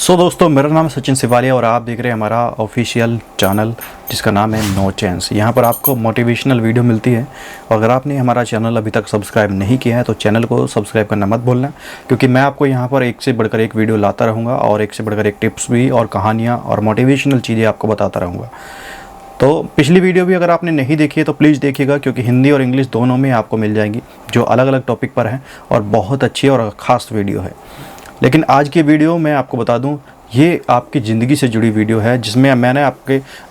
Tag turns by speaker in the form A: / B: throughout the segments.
A: दोस्तों, मेरा नाम है सचिन सिवालिया और आप देख रहे हैं हमारा ऑफिशियल चैनल जिसका नाम है नो चैंस। यहाँ पर आपको मोटिवेशनल वीडियो मिलती है और अगर आपने हमारा चैनल अभी तक सब्सक्राइब नहीं किया है तो चैनल को सब्सक्राइब करना मत भूलना, क्योंकि मैं आपको यहाँ पर एक से बढ़कर एक वीडियो लाता रहूँगा और एक से बढ़कर एक टिप्स भी और कहानियाँ और मोटिवेशनल चीज़ें आपको बताता रहूँगा। तो पिछली वीडियो भी अगर आपने नहीं देखी है तो प्लीज़ देखिएगा, क्योंकि हिंदी और इंग्लिश दोनों में आपको मिल जाएंगी जो अलग अलग टॉपिक पर हैं और बहुत अच्छी और ख़ास वीडियो है। लेकिन आज की वीडियो मैं आपको बता दूं, ये आपकी ज़िंदगी से जुड़ी वीडियो है जिसमें मैंने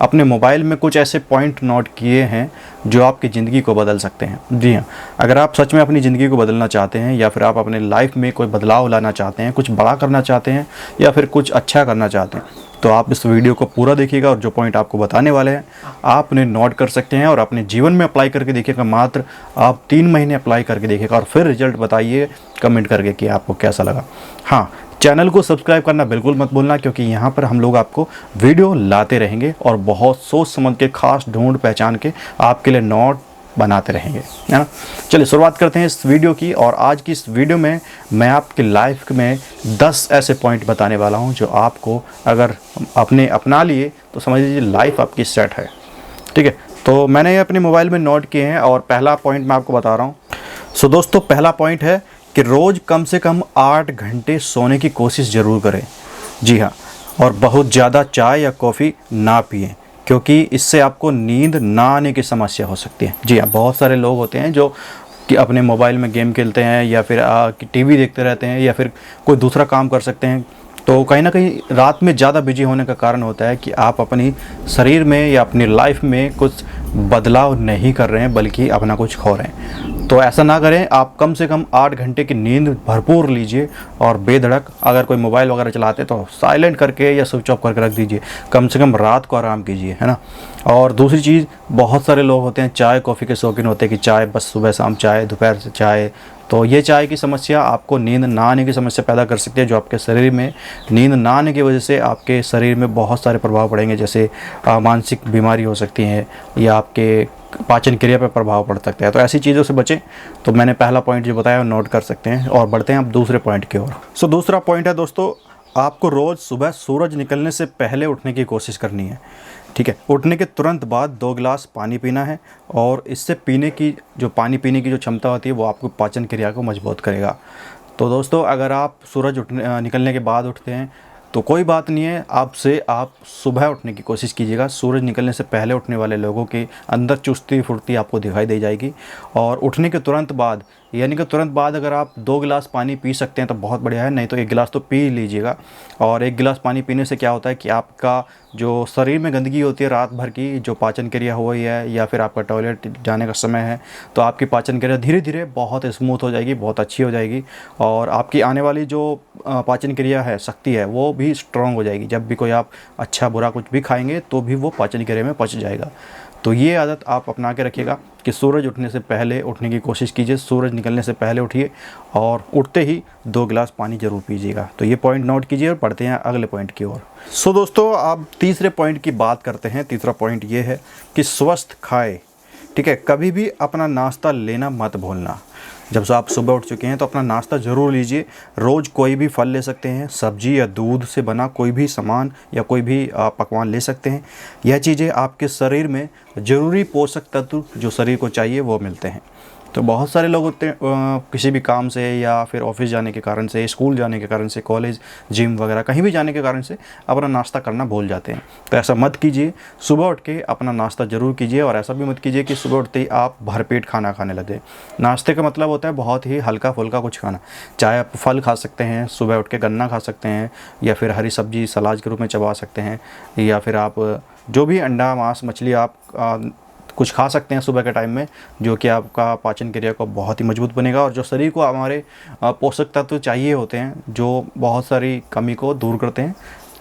A: अपने मोबाइल में कुछ ऐसे पॉइंट नोट किए हैं जो आपकी ज़िंदगी को बदल सकते हैं। जी हाँ, अगर आप सच में अपनी ज़िंदगी को बदलना चाहते हैं या फिर आप अपने लाइफ में कोई बदलाव लाना चाहते हैं, कुछ बड़ा करना चाहते हैं या फिर कुछ अच्छा करना चाहते हैं, तो आप इस वीडियो को पूरा देखिएगा और जो पॉइंट आपको बताने वाले हैं आप उन्हें नोट कर सकते हैं और अपने जीवन में अप्लाई करके देखिएगा। मात्र आप 3 महीने अप्लाई करके देखिएगा और फिर रिजल्ट बताइए कमेंट करके कि आपको कैसा लगा। हाँ, चैनल को सब्सक्राइब करना बिल्कुल मत भूलना, क्योंकि यहाँ पर हम लोग आपको वीडियो लाते रहेंगे और बहुत सोच समझ के खास ढूंढ पहचान के आपके लिए नोट बनाते रहेंगे, है ना। चलिए शुरुआत करते हैं इस वीडियो की। और आज की इस वीडियो में मैं आपकी लाइफ में 10 ऐसे पॉइंट बताने वाला हूं जो आपको अगर आपने अपना लिए तो समझ लीजिए लाइफ आपकी सेट है। ठीक है, तो मैंने अपने मोबाइल में नोट किए हैं और पहला पॉइंट मैं आपको बता रहा हूं। दोस्तों, पहला पॉइंट है कि रोज़ कम से कम 8 घंटे सोने की कोशिश ज़रूर करें। जी हाँ, और बहुत ज़्यादा चाय या कॉफ़ी ना पिएं, क्योंकि इससे आपको नींद ना आने की समस्या हो सकती है। जी हाँ, बहुत सारे लोग होते हैं जो कि अपने मोबाइल में गेम खेलते हैं या फिर टीवी देखते रहते हैं या फिर कोई दूसरा काम कर सकते हैं, तो कहीं ना कहीं रात में ज़्यादा बिजी होने का कारण होता है कि आप अपनी शरीर में या अपनी लाइफ में कुछ बदलाव नहीं कर रहे हैं बल्कि अपना कुछ खो रहे हैं। तो ऐसा ना करें, आप कम से कम 8 घंटे की नींद भरपूर लीजिए और बेधड़क अगर कोई मोबाइल वगैरह चलाते तो साइलेंट करके या स्विच ऑफ करके रख दीजिए। कम से कम रात को आराम कीजिए, है ना। और दूसरी चीज़, बहुत सारे लोग होते हैं चाय कॉफ़ी के शौकीन होते हैं कि चाय बस सुबह शाम चाय, दोपहर से चाय, तो ये चाय की समस्या आपको नींद ना आने की समस्या पैदा कर सकती है, जो आपके शरीर में नींद ना आने की वजह से आपके शरीर में बहुत सारे प्रभाव पड़ेंगे, जैसे मानसिक बीमारी हो सकती है या आपके पाचन क्रिया पर प्रभाव पड़ सकता है। तो ऐसी चीज़ों से बचें। तो मैंने पहला पॉइंट जो बताया वो नोट कर सकते हैं और बढ़ते हैं अब दूसरे पॉइंट की ओर। दूसरा पॉइंट है दोस्तों, आपको रोज़ सुबह सूरज निकलने से पहले उठने की कोशिश करनी है। ठीक है, उठने के तुरंत बाद 2 गिलास पानी पीना है और इससे पानी पीने की जो क्षमता होती है वो आपको पाचन क्रिया को मजबूत करेगा। तो दोस्तों, अगर आप सूरज निकलने के बाद उठते हैं तो कोई बात नहीं है, आप सुबह उठने की कोशिश कीजिएगा। सूरज निकलने से पहले उठने वाले लोगों के अंदर चुस्ती फुर्ती आपको दिखाई दे जाएगी। और उठने के तुरंत बाद, यानी कि तुरंत बाद अगर आप 2 गिलास पानी पी सकते हैं तो बहुत बढ़िया है, नहीं तो 1 गिलास तो पी लीजिएगा। और 1 गिलास पानी पीने से क्या होता है कि आपका जो शरीर में गंदगी होती है रात भर की, जो पाचन क्रिया हुई है या फिर आपका टॉयलेट जाने का समय है, तो आपकी पाचन क्रिया धीरे धीरे बहुत स्मूथ हो जाएगी, बहुत अच्छी हो जाएगी और आपकी आने वाली जो पाचन क्रिया है, शक्ति है, वो भी स्ट्रॉन्ग हो जाएगी। जब भी कोई आप अच्छा बुरा कुछ भी खाएंगे तो भी वो पाचन क्रिया में पच जाएगा। तो ये आदत आप अपना के रखिएगा कि सूरज उठने से पहले उठने की कोशिश कीजिए, सूरज निकलने से पहले उठिए और उठते ही 2 गिलास पानी ज़रूर पीजिएगा। तो ये पॉइंट नोट कीजिए और बढ़ते हैं अगले पॉइंट की ओर। दोस्तों, अब तीसरे पॉइंट की बात करते हैं। तीसरा पॉइंट ये है कि स्वस्थ खाए। ठीक है, कभी भी अपना नाश्ता लेना मत भूलना। जब से आप सुबह उठ चुके हैं तो अपना नाश्ता ज़रूर लीजिए। रोज़ कोई भी फल ले सकते हैं, सब्जी या दूध से बना कोई भी सामान या कोई भी पकवान ले सकते हैं। यह चीज़ें आपके शरीर में ज़रूरी पोषक तत्व जो शरीर को चाहिए वो मिलते हैं। तो बहुत सारे लोग होते हैं किसी भी काम से या फिर ऑफिस जाने के कारण से, स्कूल जाने के कारण से, कॉलेज, जिम वगैरह कहीं भी जाने के कारण से अपना नाश्ता करना भूल जाते हैं। तो ऐसा मत कीजिए, सुबह उठ के अपना नाश्ता ज़रूर कीजिए। और ऐसा भी मत कीजिए कि सुबह उठते ही आप भरपेट खाना खाने लगे। नाश्ते का मतलब होता है बहुत ही हल्का फुल्का कुछ खाना। चाहे आप फल खा सकते हैं, सुबह उठ के गन्ना खा सकते हैं या फिर हरी सब्जी सलाद के रूप में चबा सकते हैं, या फिर आप जो भी अंडा मांस मछली आप कुछ खा सकते हैं सुबह के टाइम में, जो कि आपका पाचन क्रिया को बहुत ही मजबूत बनेगा और जो शरीर को हमारे पोषक तत्व चाहिए होते हैं जो बहुत सारी कमी को दूर करते हैं।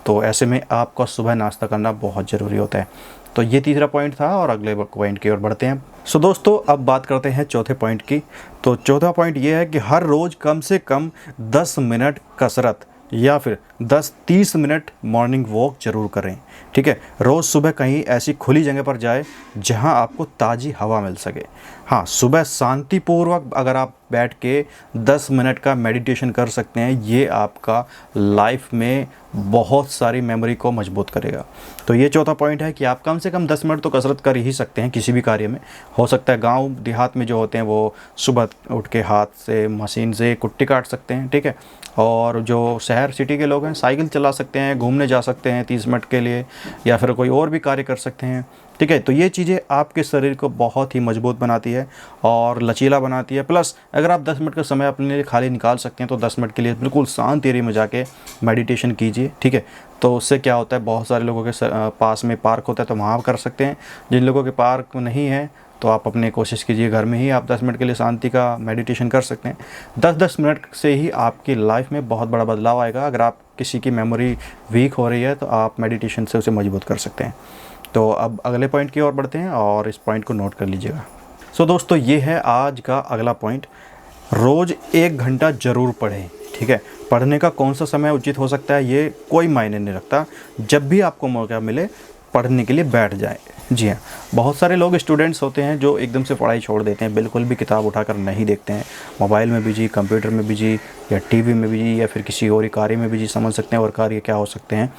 A: तो ऐसे में आपका सुबह नाश्ता करना बहुत ज़रूरी होता है। तो ये तीसरा पॉइंट था और अगले पॉइंट की ओर बढ़ते हैं। दोस्तों, अब बात करते हैं चौथे पॉइंट की। तो चौथा पॉइंट ये है कि हर रोज़ कम से कम 10 मिनट कसरत या फिर 10-30 मिनट मॉर्निंग वॉक ज़रूर करें। ठीक है, रोज़ सुबह कहीं ऐसी खुली जगह पर जाए जहां आपको ताज़ी हवा मिल सके। हाँ, सुबह शांतिपूर्वक अगर आप बैठ के 10 मिनट का मेडिटेशन कर सकते हैं, ये आपका लाइफ में बहुत सारी मेमोरी को मजबूत करेगा। तो ये चौथा पॉइंट है कि आप कम से कम 10 मिनट तो कसरत कर ही सकते हैं किसी भी कार्य में। हो सकता है गांव देहात में जो होते हैं वो सुबह उठ के हाथ से मशीन से कुट्टी काट सकते हैं, ठीक है। और जो शहर सिटी के लोग हैं साइकिल चला सकते हैं, घूमने जा सकते हैं 30 मिनट के लिए, या फिर कोई और भी कार्य कर सकते हैं, ठीक है। तो ये चीज़ें आपके शरीर को बहुत ही मजबूत बनाती है और लचीला बनाती है। प्लस अगर आप 10 मिनट का समय अपने लिए खाली निकाल सकते हैं तो 10 मिनट के लिए बिल्कुल शांत एरिया में जाके मेडिटेशन कीजिए, ठीक है। तो उससे क्या होता है, बहुत सारे लोगों के पास में पार्क होता है तो वहाँ कर सकते हैं। जिन लोगों के पार्क नहीं है तो आप अपने कोशिश कीजिए घर में ही आप 10 मिनट के लिए शांति का मेडिटेशन कर सकते हैं। 10-10 मिनट से ही आपकी लाइफ में बहुत बड़ा बदलाव आएगा। अगर आप किसी की मेमोरी वीक हो रही है तो आप मेडिटेशन से उसे मजबूत कर सकते हैं। तो अब अगले पॉइंट की ओर बढ़ते हैं और इस पॉइंट को नोट कर लीजिएगा। सो दोस्तों, ये है आज का अगला पॉइंट। रोज़ 1 घंटा ज़रूर पढ़ें, ठीक है। पढ़ने का कौन सा समय उचित हो सकता है ये कोई मायने नहीं रखता। जब भी आपको मौका मिले पढ़ने के लिए बैठ जाए। जी हाँ, बहुत सारे लोग स्टूडेंट्स होते हैं जो एकदम से पढ़ाई छोड़ देते हैं, बिल्कुल भी किताब उठाकर नहीं देखते हैं। मोबाइल में बिजी, कंप्यूटर में बिजी, या टीवी में बिजी, या फिर किसी और कार्य में बिजी समझ सकते हैं। और कार्य क्या हो सकते हैं,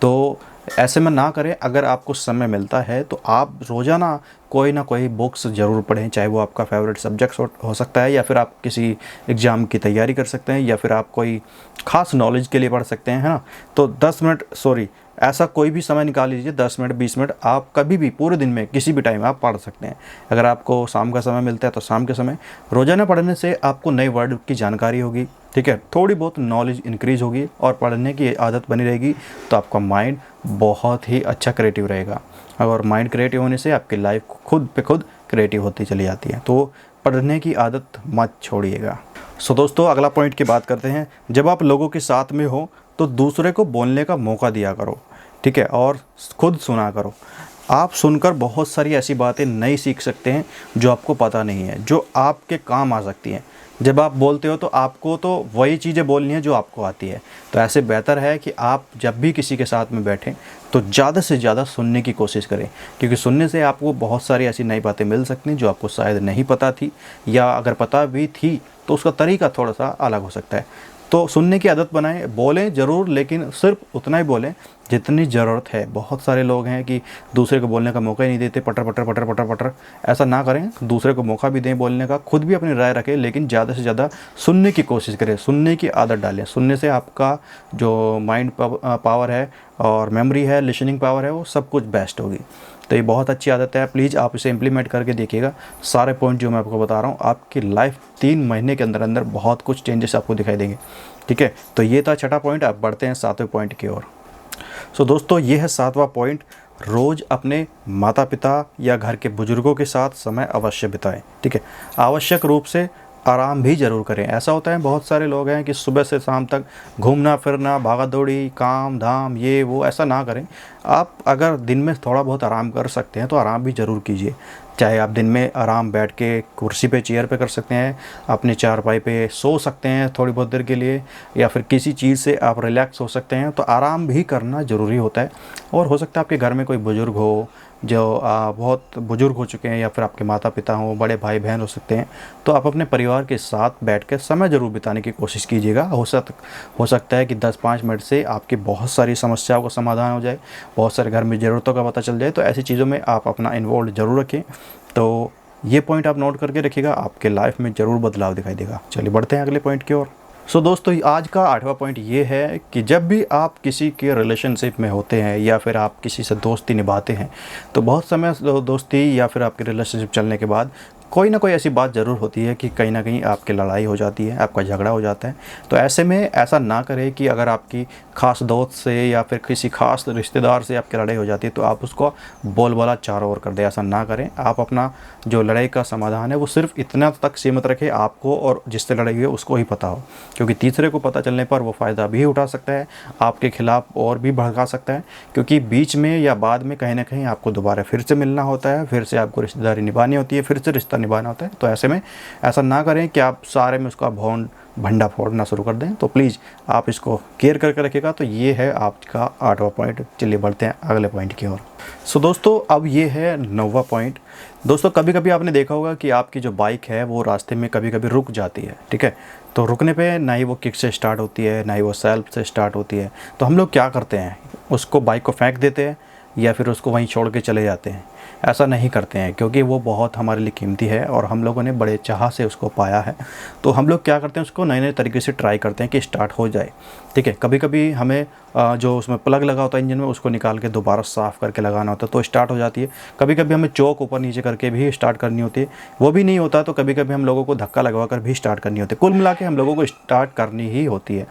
A: तो ऐसे में ना करें। अगर आपको समय मिलता है तो आप रोज़ाना कोई ना कोई बुक्स ज़रूर पढ़ें, चाहे वो आपका फेवरेट सब्जेक्ट हो सकता है, या फिर आप किसी एग्ज़ाम की तैयारी कर सकते हैं, या फिर आप कोई ख़ास नॉलेज के लिए पढ़ सकते हैं, है ना। तो 10 मिनट ऐसा कोई भी समय निकाल लीजिए, 10 मिनट 20 मिनट, आप कभी भी पूरे दिन में किसी भी टाइम आप पढ़ सकते हैं। अगर आपको शाम का समय मिलता है तो शाम के समय रोज़ाना पढ़ने से आपको नए वर्ड की जानकारी होगी, ठीक है। थोड़ी बहुत नॉलेज इंक्रीज़ होगी और पढ़ने की आदत बनी रहेगी तो आपका माइंड बहुत ही अच्छा क्रिएटिव रहेगा। और माइंड क्रिएटिव होने से आपकी लाइफ खुद पे खुद क्रिएटिव होती चली जाती है। तो पढ़ने की आदत मत छोड़िएगा। सो दोस्तों, अगला पॉइंट की बात करते हैं। जब आप लोगों के साथ में हो तो दूसरे को बोलने का मौका दिया करो, ठीक है, और खुद सुना करो। आप सुनकर बहुत सारी ऐसी बातें नई सीख सकते हैं जो आपको पता नहीं है, जो आपके काम आ सकती हैं। जब आप बोलते हो तो आपको तो वही चीज़ें बोलनी है जो आपको आती है। तो ऐसे बेहतर है कि आप जब भी किसी के साथ में बैठें तो ज़्यादा से ज़्यादा सुनने की कोशिश करें, क्योंकि सुनने से आपको बहुत सारी ऐसी नई बातें मिल सकती हैं जो आपको शायद नहीं पता थी, या अगर पता भी थी तो उसका तरीका थोड़ा सा अलग हो सकता है। तो सुनने की आदत बनाएं। बोलें ज़रूर, लेकिन सिर्फ उतना ही बोलें जितनी ज़रूरत है। बहुत सारे लोग हैं कि दूसरे को बोलने का मौका ही नहीं देते, पटर पटर पटर पटर पटर। ऐसा ना करें, दूसरे को मौका भी दें बोलने का, खुद भी अपनी राय रखें, लेकिन ज़्यादा से ज़्यादा सुनने की कोशिश करें, सुनने की आदत डालें। सुनने से आपका जो माइंड पावर है और मेमोरी है, लिसनिंग पावर है, वो सब कुछ बेस्ट होगी। तो ये बहुत अच्छी आदत है, प्लीज़ आप इसे इम्प्लीमेंट करके देखिएगा। सारे पॉइंट जो मैं आपको बता रहा हूँ, आपकी लाइफ 3 महीने के अंदर अंदर बहुत कुछ चेंजेस आपको दिखाई देंगे, ठीक है। तो ये था 6वां पॉइंट। अब बढ़ते हैं 7वें पॉइंट की ओर। सो दोस्तों, ये है 7वां पॉइंट। रोज़ अपने माता पिता या घर के बुजुर्गों के साथ समय अवश्य बिताएं, ठीक है। आवश्यक रूप से आराम भी ज़रूर करें। ऐसा होता है बहुत सारे लोग हैं कि सुबह से शाम तक घूमना फिरना, भागा दौड़ी, काम धाम, ये वो, ऐसा ना करें। आप अगर दिन में थोड़ा बहुत आराम कर सकते हैं तो आराम भी ज़रूर कीजिए। चाहे आप दिन में आराम बैठ के कुर्सी पे, चेयर पे कर सकते हैं, अपने चारपाई पे सो सकते हैं थोड़ी बहुत देर के लिए, या फिर किसी चीज़ से आप रिलैक्स हो सकते हैं। तो आराम भी करना ज़रूरी होता है। और हो सकता है आपके घर में कोई बुज़ुर्ग हो जो बहुत बुज़ुर्ग हो चुके हैं, या फिर आपके माता पिता हों, बड़े भाई बहन हो सकते हैं। तो आप अपने परिवार के साथ बैठकर समय ज़रूर बिताने की कोशिश कीजिएगा। हो सकता है कि 10-5 मिनट से आपकी बहुत सारी समस्याओं का समाधान हो जाए, बहुत सारे घर में ज़रूरतों का पता चल जाए। तो ऐसी चीज़ों में आप अपना इन्वॉल्व ज़रूर रखें। तो ये पॉइंट आप नोट करके रखिएगा, आपके लाइफ में ज़रूर बदलाव दिखाई देगा। चलिए बढ़ते हैं अगले पॉइंट की ओर। सो दोस्तों, आज का 8वां पॉइंट ये है कि जब भी आप किसी के रिलेशनशिप में होते हैं या फिर आप किसी से दोस्ती निभाते हैं, तो बहुत समय दोस्ती या फिर आपके रिलेशनशिप चलने के बाद कोई ना कोई ऐसी बात ज़रूर होती है कि कहीं ना कहीं आपकी लड़ाई हो जाती है, आपका झगड़ा हो जाता है। तो ऐसे में ऐसा ना करें कि अगर आपकी ख़ास दोस्त से या फिर किसी ख़ास रिश्तेदार से आपकी लड़ाई हो जाती है तो आप उसको बोलबाला चारों ओर कर दें। ऐसा ना करें। आप अपना जो लड़ाई का समाधान है वो सिर्फ इतना तक सीमित रखें, आपको और जिससे लड़ाई हुई है उसको ही पता हो, क्योंकि तीसरे को पता चलने पर वो फ़ायदा भी उठा सकता है, आपके खिलाफ़ और भी भड़का सकता है। क्योंकि बीच में या बाद में कहीं ना कहीं आपको दोबारा फिर से मिलना होता है, फिर से आपको रिश्तेदारी निभानी होती है, फिर से रिश्ता निभाना होता है। तो ऐसे में ऐसा ना करें कि आप सारे में उसका भंडा फोड़ना शुरू कर दें। तो प्लीज़ आप इसको केयर करके रखिएगा। तो ये है आपका 8वां पॉइंट। चलिए बढ़ते हैं अगले पॉइंट की ओर। सो दोस्तों अब ये है 9वां पॉइंट। दोस्तों कभी कभी आपने देखा होगा कि आपकी जो बाइक है वो रास्ते में कभी कभी रुक जाती है, ठीक है। तो रुकने पे ना ही वो किक से स्टार्ट होती है, ना ही वो सेल्फ से स्टार्ट होती है। तो हम लोग क्या करते हैं, उसको बाइक को फेंक देते हैं या फिर उसको वहीं छोड़ के चले जाते हैं। ऐसा नहीं करते हैं क्योंकि वो बहुत हमारे लिए कीमती है और हम लोगों ने बड़े चाह से उसको पाया है। तो हम लोग क्या करते हैं, उसको नए नए तरीके से ट्राई करते हैं कि स्टार्ट हो जाए, ठीक है। कभी कभी हमें जो उसमें प्लग लगा होता है इंजन में, उसको निकाल के दोबारा साफ़ करके लगाना होता है तो स्टार्ट हो जाती है। कभी कभी हमें चौक ऊपर नीचे करके भी स्टार्ट करनी होती है, वो भी नहीं होता तो कभी कभी हम लोगों को धक्का लगवा कर भी स्टार्ट करनी होती है। कुल मिला के हम लोगों को स्टार्ट करनी ही होती है।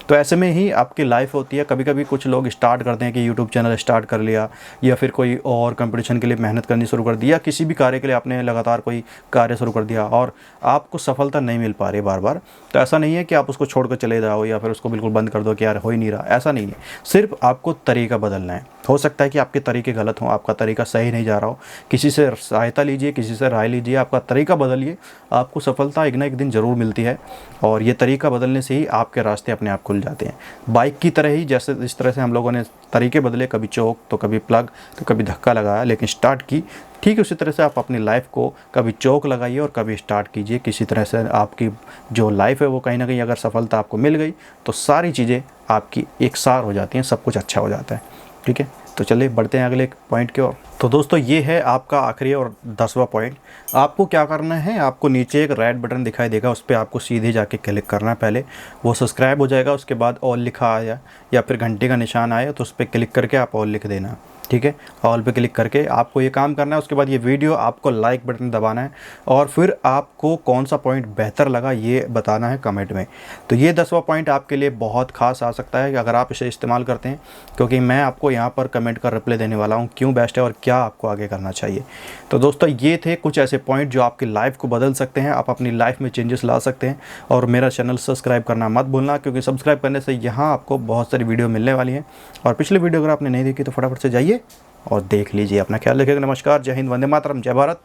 A: तो ऐसे में ही आपकी लाइफ होती है। कभी कभी कुछ लोग स्टार्ट करते हैं कि यूट्यूब चैनल स्टार्ट कर लिया या फिर कोई और कंपटीशन के लिए मेहनत करनी शुरू कर दी या किसी भी कार्य के लिए आपने लगातार कोई कार्य शुरू कर दिया और आपको सफलता नहीं मिल पा रही बार बार। तो ऐसा नहीं है कि आप उसको छोड़ कर चले जाओ या फिर उसको बिल्कुल बंद कर दो कि यार हो ही नहीं रहा, ऐसा नहीं है। सिर्फ आपको तरीका बदलना है। हो सकता है कि आपके तरीके गलत हों, आपका तरीका सही नहीं जा रहा हो, किसी से सहायता लीजिए, किसी से राय लीजिए, आपका तरीका बदलिए, आपको सफलता एक ना एक दिन ज़रूर मिलती है। और ये तरीका बदलने से ही आपके रास्ते अपने आप खुल जाते हैं। बाइक की तरह ही, जैसे जिस तरह से हम लोगों ने तरीके बदले, कभी चौक तो कभी प्लग तो कभी धक्का लगाया लेकिन स्टार्ट की, ठीक उसी तरह से आप अपनी लाइफ को कभी चौक लगाइए और कभी स्टार्ट कीजिए। किसी तरह से आपकी जो लाइफ है वो कहीं ना कहीं अगर सफलता आपको मिल गई तो सारी चीज़ें आपकी एकसार हो जाती हैं, सब कुछ अच्छा हो जाता है, ठीक है। तो चलिए बढ़ते हैं अगले पॉइंट की ओर। तो दोस्तों ये है आपका आखिरी और 10वां पॉइंट। आपको क्या करना है, आपको नीचे एक रेड बटन दिखाई देगा, उस पर आपको सीधे जाके क्लिक करना है। पहले वो सब्सक्राइब हो जाएगा, उसके बाद ऑल लिखा आया या फिर घंटे का निशान आया तो उस पर क्लिक करके आप ऑल लिख देना, ठीक है। ऑल पे क्लिक करके आपको ये काम करना है। उसके बाद ये वीडियो आपको लाइक बटन दबाना है और फिर आपको कौन सा पॉइंट बेहतर लगा ये बताना है कमेंट में। तो ये 10वां पॉइंट आपके लिए बहुत खास आ सकता है अगर आप इसे इस्तेमाल करते हैं, क्योंकि मैं आपको यहाँ पर कमेंट का रिप्लाई देने वाला हूँ क्यों बेस्ट है और क्या आपको आगे करना चाहिए। तो दोस्तों ये थे कुछ ऐसे पॉइंट जो आपकी लाइफ को बदल सकते हैं, आप अपनी लाइफ में चेंजेस ला सकते हैं। और मेरा चैनल सब्सक्राइब करना मत भूलना, क्योंकि सब्सक्राइब करने से यहाँ आपको बहुत सारी वीडियो मिलने वाली हैं। और पिछली वीडियो अगर आपने नहीं देखी तो फटाफट से जाइए और देख लीजिए। अपना ख्याल रखिएगा। नमस्कार, जय हिंद, वंदे मातरम, जय भारत,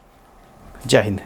A: जय हिंद।